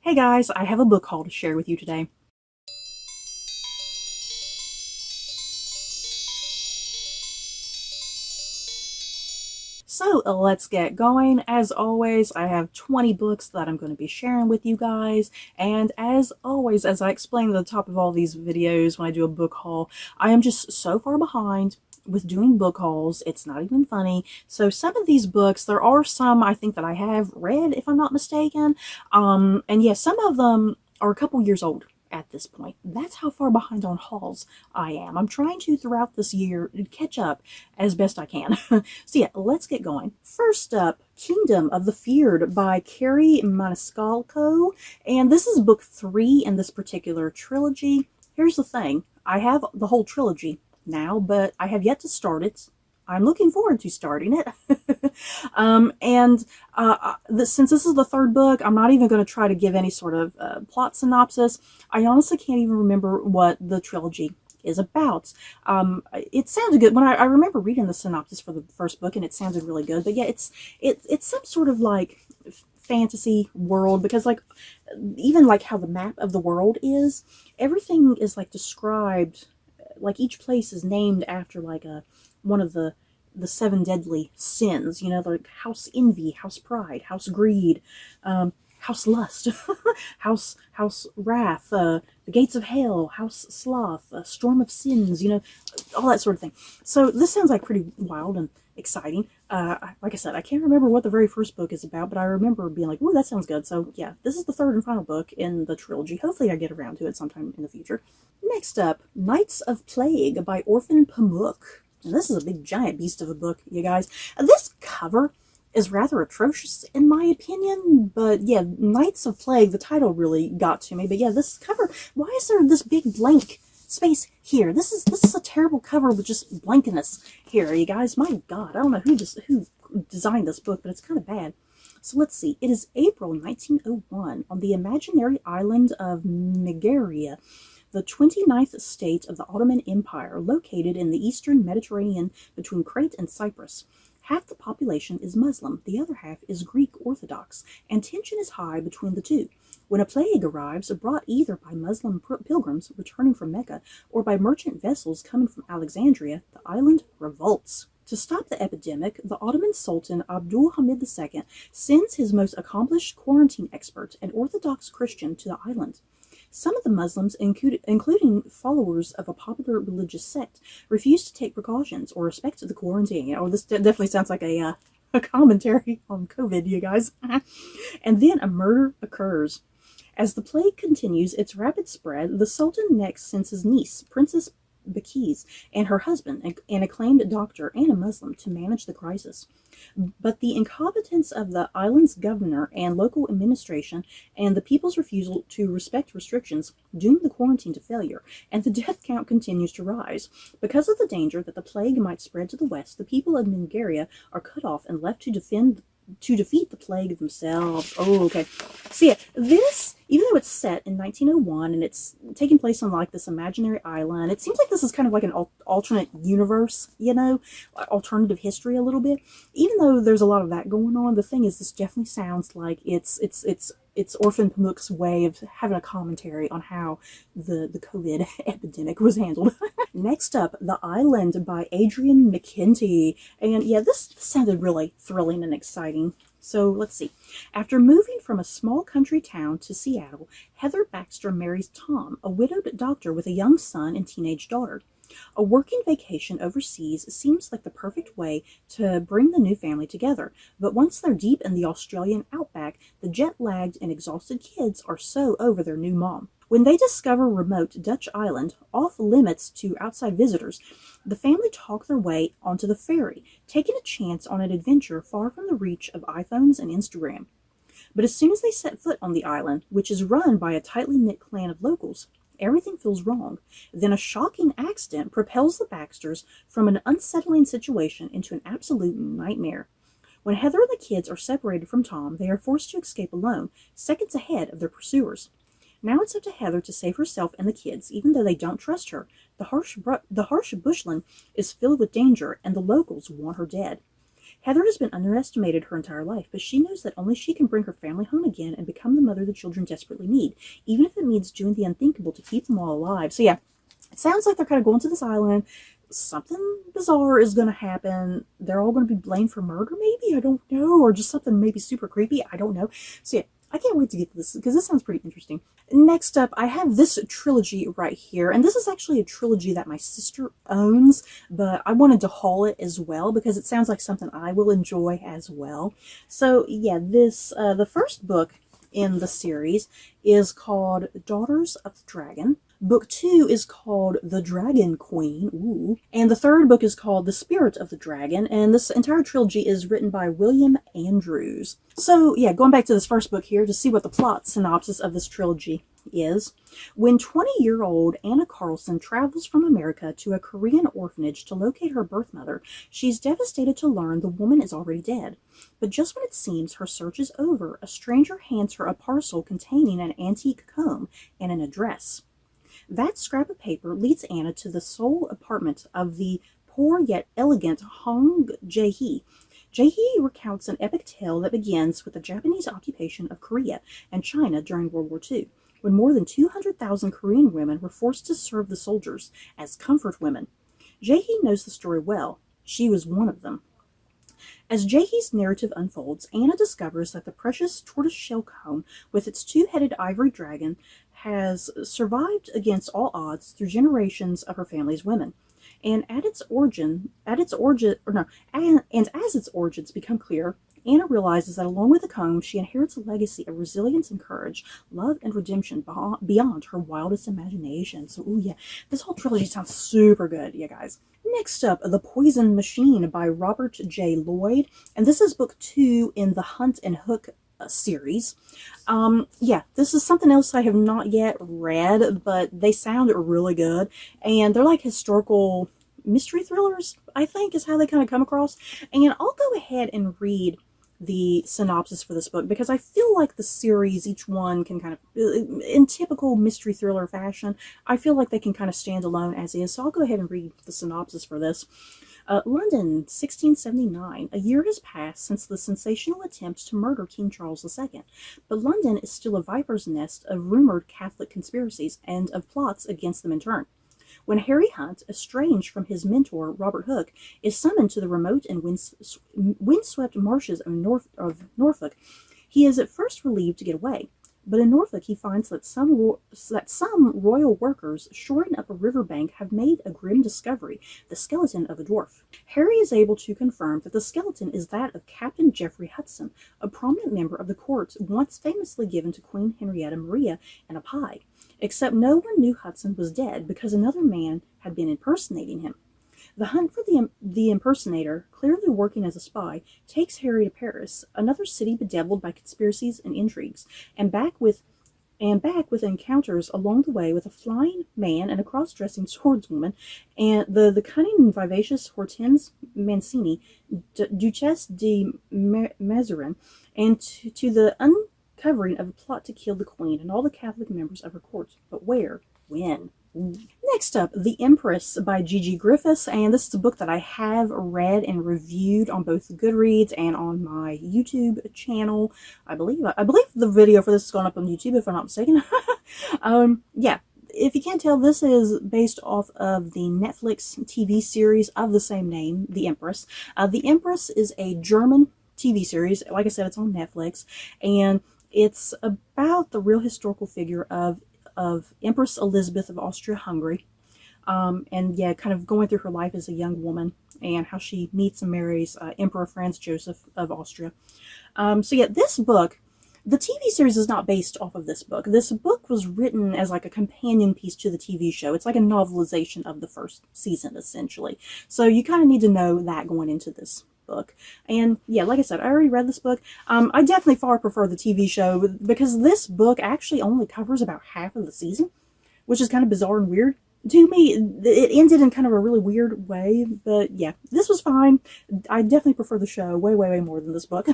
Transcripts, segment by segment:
Hey guys, I have a book haul to share with you today. So let's get going. As always, I have 20 books that I'm going to be sharing with you guys. And as always, as I explain at the top of all these videos when I do a book haul, I am just so far behind with doing book hauls. It's not even funny. So some of these books, there are some I think that I have read, if I'm not mistaken. And yeah, some of them are a couple years old at this point. That's how far behind on hauls I am. I'm trying to, throughout this year, catch up as best I can. So yeah, let's get going. First up, Kingdom of the Feared by Carrie Maniscalco. And this is book 3 in this particular trilogy. Here's the thing. I have the whole trilogy now, but I have yet to start it. I'm looking forward to starting it. Since this is the third book, I'm not even going to try to give any sort of plot synopsis. I honestly can't even remember what the trilogy is about. It sounded good when I remember reading the synopsis for the first book, and it sounded really good. But yeah, it's some sort of like fantasy world, because like even like how the map of the world is, everything is like described, like each place is named after like one of the 7 deadly sins, you know, like House Envy, House Pride, House Greed, House Lust, House Wrath, the Gates of Hell, House Sloth, Storm of Sins, you know, all that sort of thing. So this sounds like pretty wild and exciting. Like I said, I can't remember what the very first book is about, but I remember being like, "Ooh, that sounds good." So yeah, this is the third and final book in the trilogy. Hopefully I get around to it sometime in the future. Next up, Knights of Plague by Orphan Pamuk. And this is a big giant beast of a book, you guys. This cover is rather atrocious in my opinion, but yeah, Knights of Plague, the title really got to me. But yeah, this cover, why is there this big blank space here? This is a terrible cover with just blankness here, you guys. My God, I don't know who designed this book, but it's kind of bad. So let's see. It is April 1901 on the imaginary island of Megaria, the 29th state of the Ottoman Empire, located in the eastern Mediterranean between Crete and Cyprus. Half the population is Muslim, the other half is Greek Orthodox, and tension is high between the two. When a plague arrives, brought either by Muslim pilgrims returning from Mecca or by merchant vessels coming from Alexandria, the island revolts. To stop the epidemic, the Ottoman Sultan Abdul Hamid II sends his most accomplished quarantine expert, an Orthodox Christian, to the island. Some of the Muslims, including followers of a popular religious sect, refuse to take precautions or respect the quarantine. You know, this definitely sounds like a commentary on COVID, you guys. And then a murder occurs. As the plague continues its rapid spread, the Sultan next sends his niece, Princess Bakiz, and her husband, an acclaimed doctor and a Muslim, to manage the crisis. But the incompetence of the island's governor and local administration and the people's refusal to respect restrictions doom the quarantine to failure, and the death count continues to rise. Because of the danger that the plague might spread to the west, the people of Bulgaria are cut off and left to defeat the plague themselves. Oh, okay. So yeah, this, even though it's set in 1901 and it's taking place on like this imaginary island, it seems like this is kind of like an alternate universe, you know, alternative history a little bit. Even though there's a lot of that going on, the thing is, this definitely sounds like it's Orphan Pamuk's way of having a commentary on how the COVID epidemic was handled. Next up, The Island by Adrian McKenty. And yeah, this sounded really thrilling and exciting. So let's see. After moving from a small country town to Seattle, Heather Baxter marries Tom, a widowed doctor with a young son and teenage daughter. A working vacation overseas seems like the perfect way to bring the new family together, but once they're deep in the Australian outback, the jet-lagged and exhausted kids are so over their new mom. When they discover remote Dutch Island, off limits to outside visitors, the family talk their way onto the ferry, taking a chance on an adventure far from the reach of iPhones and Instagram. But as soon as they set foot on the island, which is run by a tightly knit clan of locals, everything feels wrong. Then a shocking accident propels the Baxters from an unsettling situation into an absolute nightmare. When Heather and the kids are separated from Tom, they are forced to escape alone, seconds ahead of their pursuers. Now it's up to Heather to save herself and the kids, even though they don't trust her. The harsh bushland is filled with danger, and the locals want her dead. Heather has been underestimated her entire life, but she knows that only she can bring her family home again and become the mother the children desperately need, even if it means doing the unthinkable to keep them all alive. So yeah, it sounds like they're kind of going to this island. Something bizarre is going to happen. They're all going to be blamed for murder, maybe? I don't know. Or just something maybe super creepy. I don't know. So yeah, I can't wait to get to this because this sounds pretty interesting. Next up, I have this trilogy right here. And this is actually a trilogy that my sister owns, but I wanted to haul it as well because it sounds like something I will enjoy as well. So yeah, this the first book in the series is called Daughters of the Dragon. Book 2 is called The Dragon Queen. Ooh. And the third book is called The Spirit of the Dragon. And this entire trilogy is written by William Andrews. So yeah, going back to this first book here to see what the plot synopsis of this trilogy is. When 20-year-old Anna Carlson travels from America to a Korean orphanage to locate her birth mother, she's devastated to learn the woman is already dead. But just when it seems her search is over, a stranger hands her a parcel containing an antique comb and an address. That scrap of paper leads Anna to the sole apartment of the poor yet elegant Hong Jae-hee. Jae-hee recounts an epic tale that begins with the Japanese occupation of Korea and China during World War II, when more than 200,000 Korean women were forced to serve the soldiers as comfort women. Jae-hee knows the story well. She was one of them. As Jae-hee's narrative unfolds, Anna discovers that the precious tortoiseshell comb with its two-headed ivory dragon has survived against all odds through generations of her family's women. And as its origins become clear, Anna realizes that along with the comb, she inherits a legacy of resilience and courage, love and redemption beyond her wildest imagination. So, ooh, yeah, this whole trilogy sounds super good, you guys. Next up, The Poison Machine by Robert J. Lloyd. And this is book 2 in the Hunt and Hook series. Yeah, this is something else I have not yet read, but they sound really good. And they're like historical mystery thrillers, I think, is how they kind of come across. And I'll go ahead and read the synopsis for this book because I feel like the series, each one can kind of, in typical mystery thriller fashion, I feel like they can kind of stand alone as is. So I'll go ahead and read the synopsis for this. London, 1679. A year has passed since the sensational attempt to murder King Charles II, but London is still a viper's nest of rumored Catholic conspiracies and of plots against them in turn. When Harry Hunt, estranged from his mentor Robert Hooke, is summoned to the remote and windswept marshes of Norfolk, he is at first relieved to get away. But in Norfolk, he finds that some royal workers shoring up a riverbank have made a grim discovery, the skeleton of a dwarf. Harry is able to confirm that the skeleton is that of Captain Geoffrey Hudson, a prominent member of the court once famously given to Queen Henrietta Maria in a pie. Except no one knew Hudson was dead because another man had been impersonating him. The hunt for the impersonator, clearly working as a spy, takes Harry to Paris, another city bedeviled by conspiracies and intrigues, and back with encounters along the way with a flying man and a cross-dressing swordswoman, and the cunning and vivacious Hortense Mancini, Duchesse de Mazarin, and to the uncovering of a plot to kill the Queen and all the Catholic members of her court. But where? When? Next up, The Empress by Gigi Griffiths, and this is a book that I have read and reviewed on both Goodreads and on my YouTube channel. I believe the video for this is going up on YouTube, if I'm not mistaken. Yeah, if you can't tell, this is based off of the Netflix TV series of the same name, The Empress. The Empress is a German TV series. Like I said, it's on Netflix, and it's about the real historical figure of Empress Elizabeth of Austria-Hungary, and yeah, kind of going through her life as a young woman and how she meets and marries Emperor Franz Joseph of Austria. So yeah, this book, the TV series is not based off of this book. This book was written as like a companion piece to the TV show. It's like a novelization of the first season, essentially. So you kind of need to know that going into this book. And yeah, like I said, I already read this book. I definitely far prefer the TV show because this book actually only covers about half of the season, which is kind of bizarre and weird. To me, it ended in kind of a really weird way, but yeah, this was fine. I definitely prefer the show way, way, way more than this book.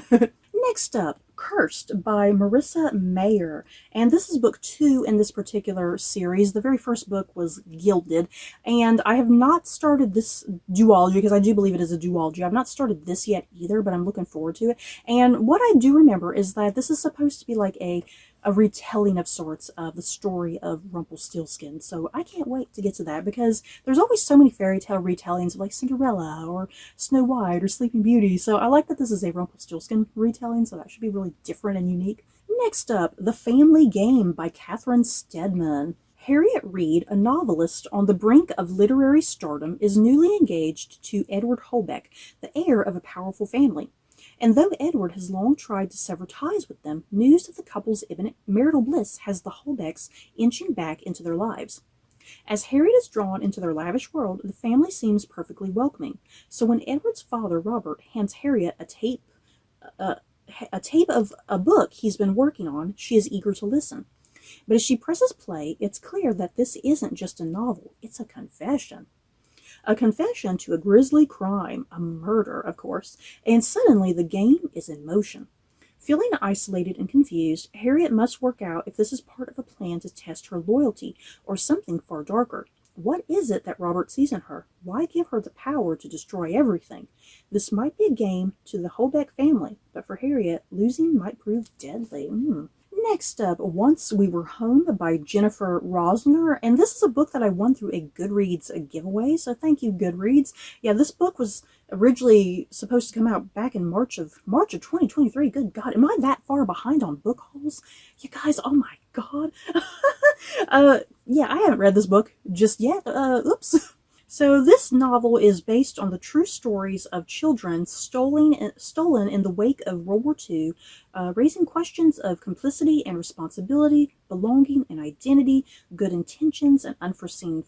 Next up, Cursed by Marissa Mayer. And this is book 2 in this particular series. The very first book was Gilded. And I have not started this duology, because I do believe it is a duology. I've not started this yet either, but I'm looking forward to it. And what I do remember is that this is supposed to be like a retelling of sorts of the story of Rumpelstiltskin. So I can't wait to get to that, because there's always so many fairy tale retellings of like Cinderella or Snow White or Sleeping Beauty. So I like that this is a Rumpelstiltskin retelling, so that should be really different and unique. Next up, The Family Game by Catherine Steadman. Harriet Reed, a novelist on the brink of literary stardom, is newly engaged to Edward Holbeck, the heir of a powerful family. And though Edward has long tried to sever ties with them, news of the couple's imminent marital bliss has the Holbecks inching back into their lives. As Harriet is drawn into their lavish world, the family seems perfectly welcoming. So when Edward's father, Robert, hands Harriet a tape of a book he's been working on, she is eager to listen. But as she presses play, it's clear that this isn't just a novel, it's a confession. A confession to a grisly crime, a murder, of course, and suddenly the game is in motion. Feeling isolated and confused, Harriet must work out if this is part of a plan to test her loyalty or something far darker. What is it that Robert sees in her? Why give her the power to destroy everything? This might be a game to the Holbeck family, but for Harriet, losing might prove deadly. Next up, Once We Were Home by Jennifer Rosner, and this is a book that I won through a Goodreads giveaway, so thank you, Goodreads. Yeah, this book was originally supposed to come out back in March of 2023. Good God, am I that far behind on book hauls? You guys, oh my God. Yeah, I haven't read this book just yet. Oops. So this novel is based on the true stories of children stolen in the wake of World War II, raising questions of complicity and responsibility, belonging and identity, good intentions and unforeseen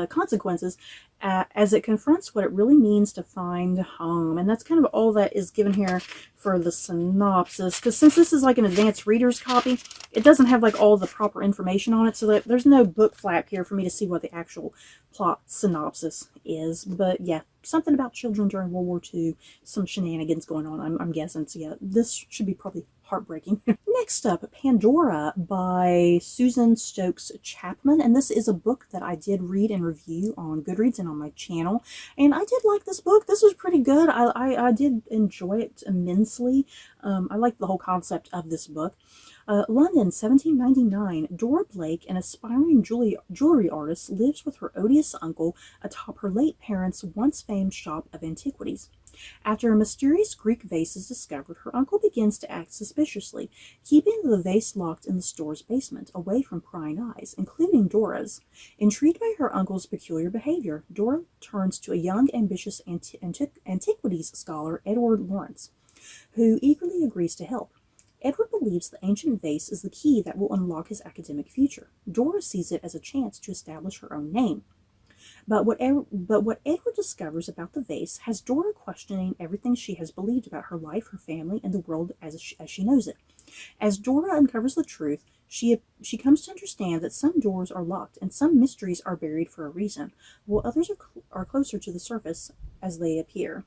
consequences, as it confronts what it really means to find home. And that's kind of all that is given here for the synopsis, because since this is like an advanced reader's copy, it doesn't have like all the proper information on it, so that there's no book flap here for me to see what the actual plot synopsis is. But yeah, something about children during World War II, some shenanigans going on, I'm guessing. So yeah, this should be probably heartbreaking. Next up, Pandora by Susan Stokes Chapman, and this is a book that I did read and review on Goodreads and on my channel, and I did like this book. This was pretty good. I did enjoy it immensely. I liked the whole concept of this book. London, 1799. Dora Blake, an aspiring jewelry artist, lives with her odious uncle atop her late parents' once famed shop of antiquities. After a mysterious Greek vase is discovered, her uncle begins to act suspiciously, keeping the vase locked in the store's basement, away from prying eyes, including Dora's. Intrigued by her uncle's peculiar behavior, Dora turns to a young, ambitious antiquities scholar, Edward Lawrence, who eagerly agrees to help. Edward believes the ancient vase is the key that will unlock his academic future. Dora sees it as a chance to establish her own name. But what Edward discovers about the vase has Dora questioning everything she has believed about her life, her family, and the world as she knows it. As Dora uncovers the truth, she comes to understand that some doors are locked and some mysteries are buried for a reason, while others are closer to the surface as they appear.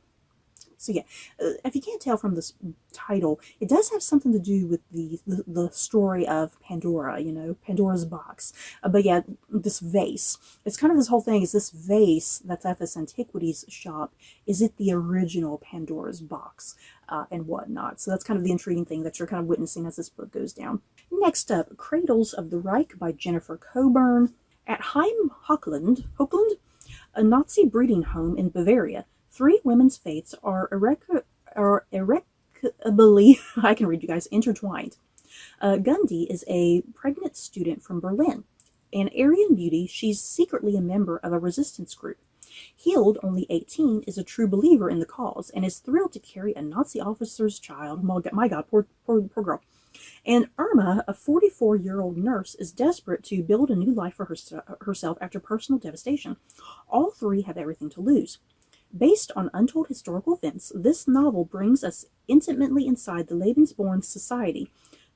So yeah, if you can't tell from this title, it does have something to do with the story of Pandora, you know, Pandora's box. But yeah, this vase. It's kind of this whole thing, is this vase that's at this antiquities shop, is it the original Pandora's box and whatnot? So that's kind of the intriguing thing that you're kind of witnessing as this book goes down. Next up, Cradles of the Reich by Jennifer Coburn. At Heim Hochland, a Nazi breeding home in Bavaria, 3 women's fates are irrevocably, I can read you guys, intertwined. Gundi is a pregnant student from Berlin. An Aryan beauty, she's secretly a member of a resistance group. Hild, only 18, is a true believer in the cause and is thrilled to carry a Nazi officer's child. My God, poor girl. And Irma, a 44-year-old nurse, is desperate to build a new life for herself after personal devastation. All 3 have everything to lose. Based on untold historical events, this novel brings us intimately inside the Lebensborn Society,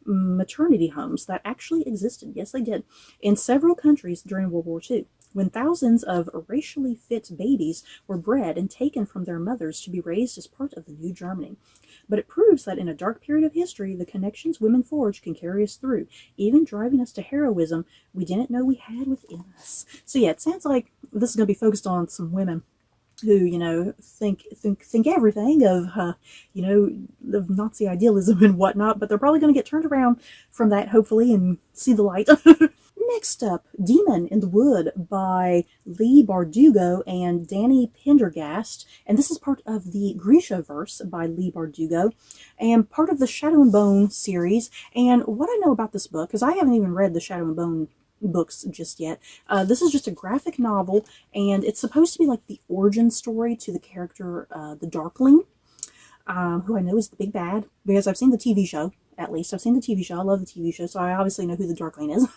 maternity homes that actually existed, yes they did, in several countries during World War II. when thousands of racially fit babies were bred and taken from their mothers to be raised as part of the new Germany. But it proves that in a dark period of history, the connections women forge can carry us through, even driving us to heroism we didn't know we had within us. So yeah, it sounds like this is going to be focused on some women who, think everything of, of Nazi idealism and whatnot, but they're probably going to get turned around from that, hopefully, and see the light. Next up, Demon in the Wood by Lee Bardugo and Danny Pendergast. And this is part of the Grisha-verse by Lee Bardugo and part of the Shadow and Bone series. And what I know about this book, because I haven't even read the Shadow and Bone books just yet, this is just a graphic novel, and it's supposed to be like the origin story to the character, the Darkling, who I know is the big bad, because I've seen the TV show. At least I've seen the TV show. I love the TV show, so I obviously know who the Darkling is.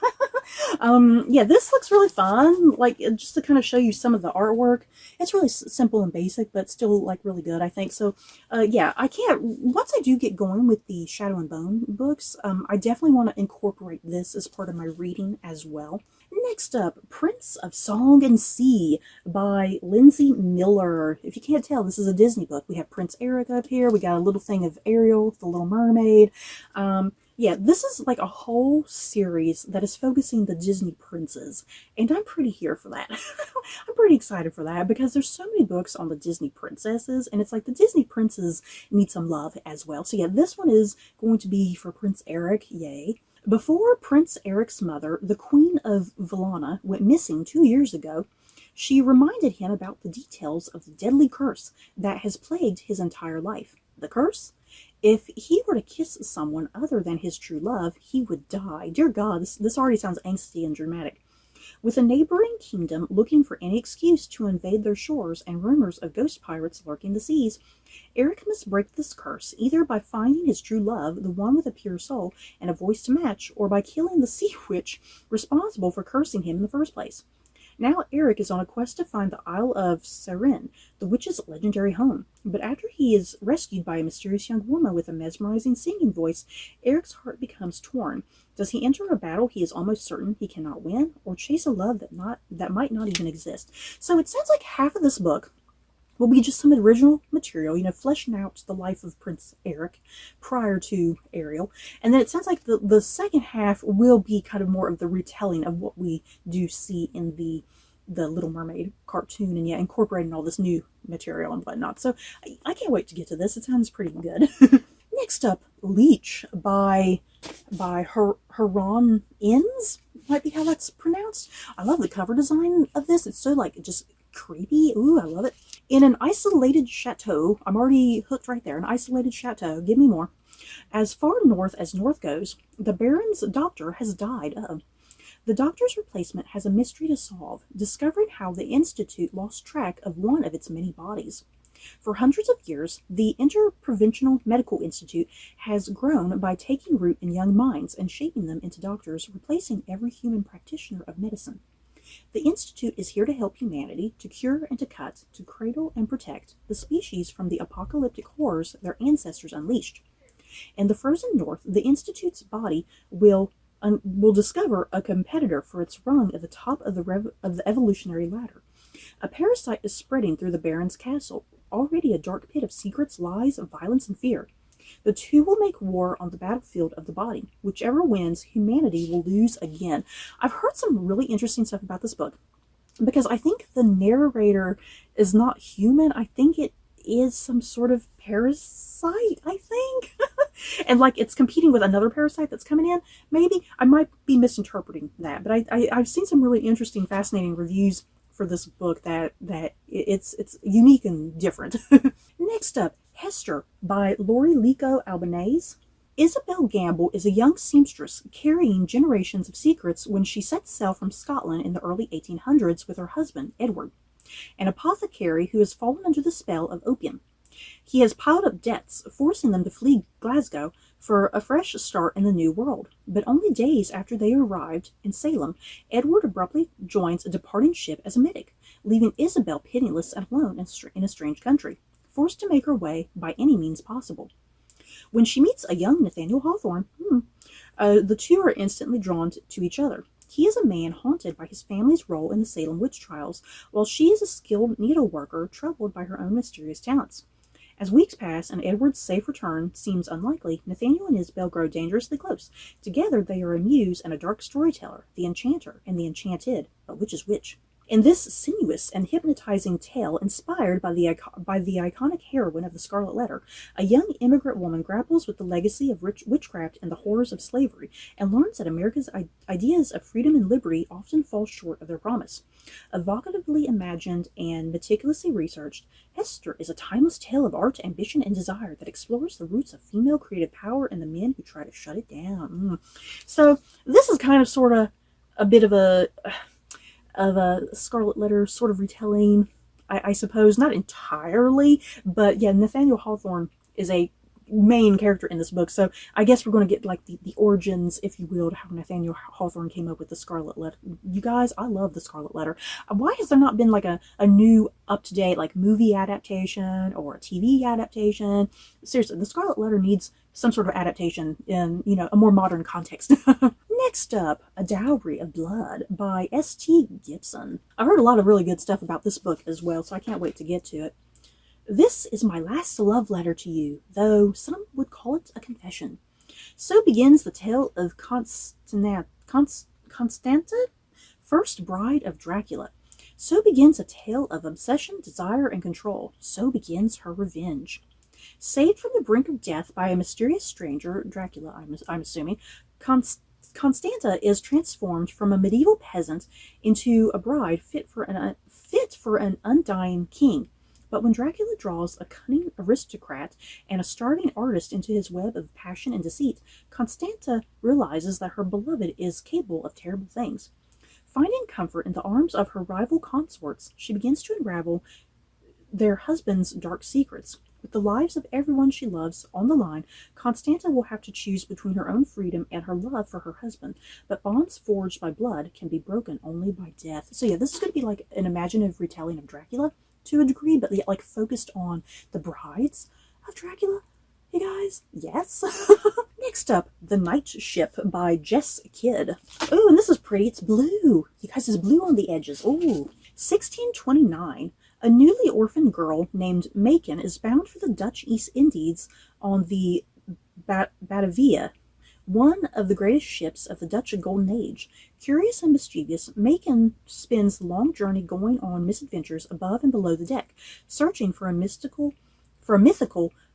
Yeah, this looks really fun. Like, just to kind of show you some of the artwork. It's really simple and basic, but still, like, really good, I think. So, yeah, once I do get going with the Shadow and Bone books, I definitely want to incorporate this as part of my reading as well. Next up, Prince of Song and Sea by Lindsay Miller. If you can't tell, this is a Disney book. We have Prince Eric up here. We got a little thing of Ariel, the Little Mermaid. Yeah, this is like a whole series that is focusing the Disney princes, and I'm pretty here for that. I'm pretty excited for that because there's so many books on the Disney princesses, and it's like the Disney princes need some love as well. So yeah, this one is going to be for Prince Eric, yay. Before Prince Eric's mother, the Queen of Valana, went missing 2 years ago, she reminded him about the details of the deadly curse that has plagued his entire life. The curse? If he were to kiss someone other than his true love, he would die. Dear God, this already sounds angsty and dramatic. With a neighboring kingdom looking for any excuse to invade their shores and rumors of ghost pirates lurking the seas, Eric must break this curse, either by finding his true love, the one with a pure soul and a voice to match, or by killing the sea witch responsible for cursing him in the first place. Now Eric is on a quest to find the Isle of Seren, the witch's legendary home. But after he is rescued by a mysterious young woman with a mesmerizing singing voice, Eric's heart becomes torn. Does he enter a battle he is almost certain he cannot win, or chase a love that might not even exist? So it sounds like half of this book will be just some original material, fleshing out the life of Prince Eric prior to Ariel. And then it sounds like the second half will be kind of more of the retelling of what we do see in the Little Mermaid cartoon, and yeah, incorporating all this new material and whatnot. So I can't wait to get to this. It sounds pretty good. Next up, Leech by Haran Inns, might be how that's pronounced. I love the cover design of this. It's so just creepy. Ooh, I love it. In an isolated chateau, I'm already hooked right there, an isolated chateau, give me more. As far north as north goes, the Baron's doctor has died. The doctor's replacement has a mystery to solve, discovering how the Institute lost track of one of its many bodies. For hundreds of years, the Interprovincial Medical Institute has grown by taking root in young minds and shaping them into doctors, replacing every human practitioner of medicine. The Institute is here to help humanity, to cure and to cut, to cradle and protect the species from the apocalyptic horrors their ancestors unleashed. In the frozen north, the Institute's body will discover a competitor for its rung at the top of the evolutionary ladder. A parasite is spreading through the Baron's castle, already a dark pit of secrets, lies, violence, and fear. The two will make war on the battlefield of the body. Whichever wins, humanity will lose again. I've heard some really interesting stuff about this book, because I think the narrator is not human. I think it is some sort of parasite, I think. And it's competing with another parasite that's coming in. Maybe. I might be misinterpreting that, but I've seen some really interesting, fascinating reviews for this book that it's unique and different. Next up, Hester by Lori Lico Albanese. Isabel Gamble is a young seamstress carrying generations of secrets when she sets sail from Scotland in the early 1800s with her husband, Edward, an apothecary who has fallen under the spell of opium. He has piled up debts, forcing them to flee Glasgow for a fresh start in the New World. But only days after they arrived in Salem, Edward abruptly joins a departing ship as a medic, leaving Isabel penniless and alone in a strange country, forced to make her way by any means possible. When she meets a young Nathaniel Hawthorne, the two are instantly drawn to each other. He is a man haunted by his family's role in the Salem witch trials, while she is a skilled needleworker troubled by her own mysterious talents. As weeks pass and Edward's safe return seems unlikely, Nathaniel and Isabel grow dangerously close. Together they are a muse and a dark storyteller, the enchanter and the enchanted, but which is which? In this sinuous and hypnotizing tale, inspired by the iconic heroine of The Scarlet Letter, a young immigrant woman grapples with the legacy of witchcraft and the horrors of slavery, and learns that America's ideas of freedom and liberty often fall short of their promise. Evocatively imagined and meticulously researched, Hester is a timeless tale of art, ambition, and desire that explores the roots of female creative power and the men who try to shut it down. So this is kind of sort of a bit of a Scarlet Letter sort of retelling, I suppose. Not entirely, but yeah, Nathaniel Hawthorne is a main character in this book, so I guess we're going to get like the origins, if you will, to how Nathaniel Hawthorne came up with the Scarlet Letter. You guys, I love the Scarlet Letter. Why has there not been like a new up-to-date like movie adaptation or a TV adaptation? Seriously, the Scarlet Letter needs some sort of adaptation in, you know, a more modern context. Next up, A Dowry of Blood by S.T. Gibson. I've heard a lot of really good stuff about this book as well, so I can't wait to get to it. This is my last love letter to you, though some would call it a confession. So begins the tale of Constanta, first bride of Dracula. So begins a tale of obsession, desire, and control. So begins her revenge. Saved from the brink of death by a mysterious stranger, Dracula, I'm assuming, Constanta is transformed from a medieval peasant into a bride fit for an undying king. But when Dracula draws a cunning aristocrat and a starving artist into his web of passion and deceit, Constanta realizes that her beloved is capable of terrible things. Finding comfort in the arms of her rival consorts, she begins to unravel their husband's dark secrets. With the lives of everyone she loves on the line, Constanta will have to choose between her own freedom and her love for her husband. But bonds forged by blood can be broken only by death. So yeah, this is going to be like an imaginative retelling of Dracula to a degree, but like focused on the brides of Dracula. You guys, yes. Next up, The Night Ship by Jess Kidd. Oh, and this is pretty. It's blue. You guys, it's blue on the edges. Oh, 1629. A newly orphaned girl named Macon is bound for the Dutch East Indies on the Batavia, one of the greatest ships of the Dutch Golden Age. Curious and mischievous, Macon spends the long journey going on misadventures above and below the deck, searching for a mythical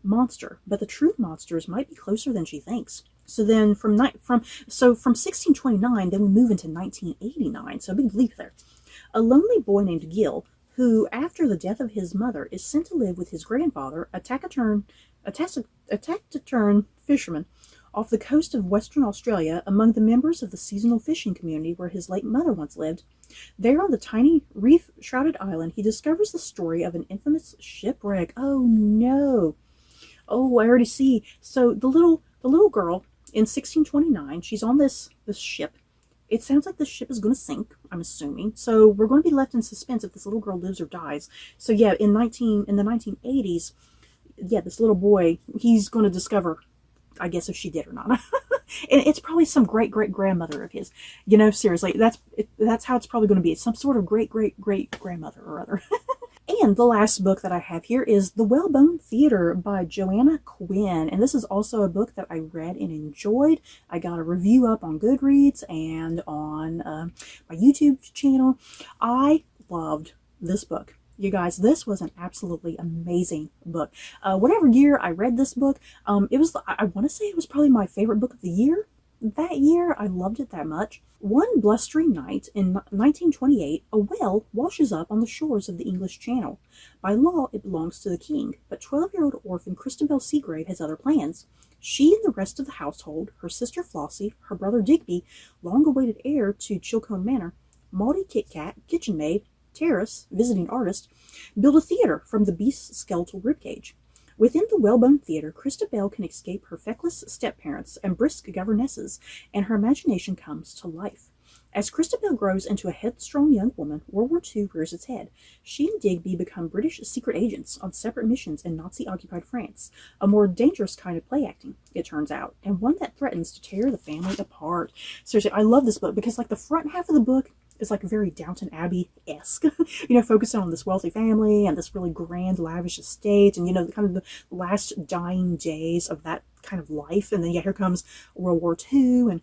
monster, but the true monsters might be closer than she thinks. So then from 1629, then we move into 1989, so a big leap there. A lonely boy named Gil, who, after the death of his mother, is sent to live with his grandfather, a taciturn fisherman, off the coast of Western Australia, among the members of the seasonal fishing community where his late mother once lived. There on the tiny reef-shrouded island, he discovers the story of an infamous shipwreck. Oh no! Oh, I already see. So the little girl in 1629, she's on this ship. It sounds like the ship is going to sink, I'm assuming. So we're going to be left in suspense if this little girl lives or dies. So yeah, in the 1980s, yeah, this little boy, he's going to discover, I guess, if she did or not. And it's probably some great-great-grandmother of his. You know, seriously, that's how it's probably going to be. Some sort of great-great-great-grandmother or other. And the last book that I have here is The Whalebone Theatre by Joanna Quinn. And this is also a book that I read and enjoyed. I got a review up on Goodreads and on my YouTube channel. I loved this book. You guys, this was an absolutely amazing book. Whatever year I read this book, it was, I want to say it was probably my favorite book of the year. That year, I loved it that much. One blustering night in 1928, a whale washes up on the shores of the English Channel. By law, it belongs to the king, but 12-year-old orphan Christabel Seagrave has other plans. She and the rest of the household, her sister Flossie, her brother Digby, long-awaited heir to Chilcombe Manor, Maudie Kitcat, kitchen maid, Terrace, visiting artist, build a theater from the beast's skeletal ribcage. Within the Whalebone Theatre, Christabel can escape her feckless step-parents and brisk governesses, and her imagination comes to life. As Christabel grows into a headstrong young woman, World War II rears its head. She and Digby become British secret agents on separate missions in Nazi-occupied France. A more dangerous kind of play acting, it turns out, and one that threatens to tear the family apart. Seriously, I love this book because, like, the front half of the book is like very Downton Abbey-esque, focusing on this wealthy family and this really grand, lavish estate, and the kind of the last dying days of that kind of life. And then here comes World War II,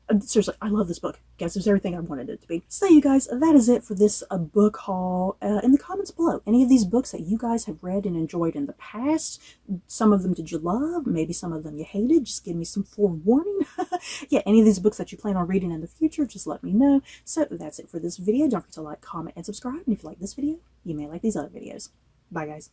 and seriously, I love this book. Guys, it was everything I wanted it to be. So you guys, that is it for this book haul. In the comments below, any of these books that you guys have read and enjoyed in the past, some of them did you love, maybe some of them you hated, just give me some forewarning. Yeah, any of these books that you plan on reading in the future, just let me know. So that's it for this video. Don't forget to like, comment, and subscribe. And if you like this video, you may like these other videos. Bye, guys.